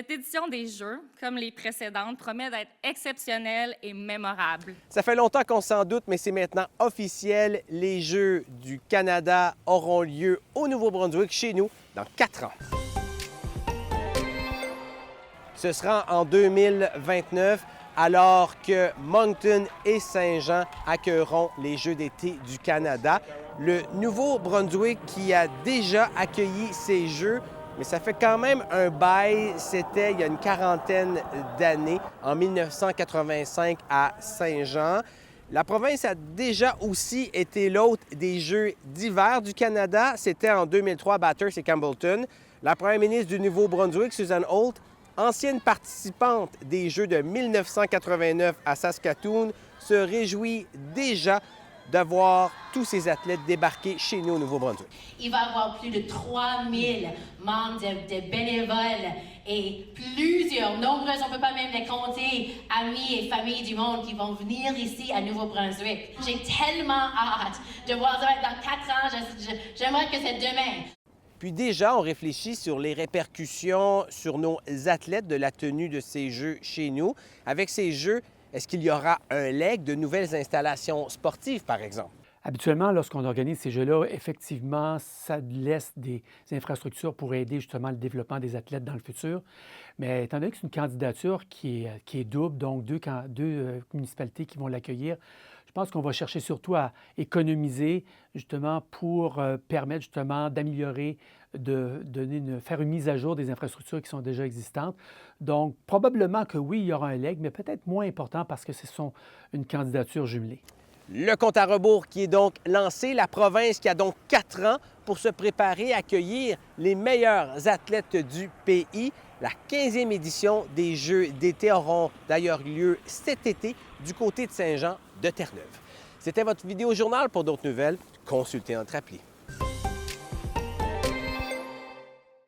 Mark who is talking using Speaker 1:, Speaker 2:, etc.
Speaker 1: Cette édition des Jeux, comme les précédentes, promet d'être exceptionnelle et mémorable.
Speaker 2: Ça fait longtemps qu'on s'en doute, mais c'est maintenant officiel. Les Jeux du Canada auront lieu au Nouveau-Brunswick, chez nous, dans 4 ans. Ce sera en 2029, alors que Moncton et Saint-Jean accueilleront les Jeux d'été du Canada. Le Nouveau-Brunswick qui a déjà accueilli ces Jeux, mais ça fait quand même un bail. C'était il y a une quarantaine d'années, en 1985 à Saint-Jean. La province a déjà aussi été l'hôte des Jeux d'hiver du Canada. C'était en 2003 à Bathurst et Campbellton. La première ministre du Nouveau-Brunswick, Susan Holt, ancienne participante des Jeux de 1989 à Saskatoon, se réjouit déjà de voir tous ces athlètes débarquer chez nous au Nouveau-Brunswick.
Speaker 3: Il va y avoir plus de 3000 membres de bénévoles et plusieurs, nombreux, on ne peut pas même les compter, amis et familles du monde qui vont venir ici à Nouveau-Brunswick. J'ai tellement hâte de voir ça dans 4 ans. J'aimerais que c'est demain.
Speaker 2: Puis déjà, on réfléchit sur les répercussions sur nos athlètes de la tenue de ces Jeux chez nous. Avec ces Jeux, est-ce qu'il y aura un leg de nouvelles installations sportives, par exemple?
Speaker 4: Habituellement, lorsqu'on organise ces Jeux-là, effectivement, ça laisse des infrastructures pour aider justement le développement des athlètes dans le futur. Mais étant donné que c'est une candidature qui est double, donc deux municipalités qui vont l'accueillir, je pense qu'on va chercher surtout à économiser justement pour permettre justement d'améliorer, faire une mise à jour des infrastructures qui sont déjà existantes. Donc, probablement que oui, il y aura un leg, mais peut-être moins important parce que ce sont une candidature jumelée.
Speaker 2: Le compte à rebours qui est donc lancé, la province qui a donc 4 ans pour se préparer à accueillir les meilleurs athlètes du pays. La 15e édition des Jeux d'été auront d'ailleurs lieu cet été du côté de Saint-Jean de Terre-Neuve. C'était votre vidéo journal. Pour d'autres nouvelles, consultez notre appli.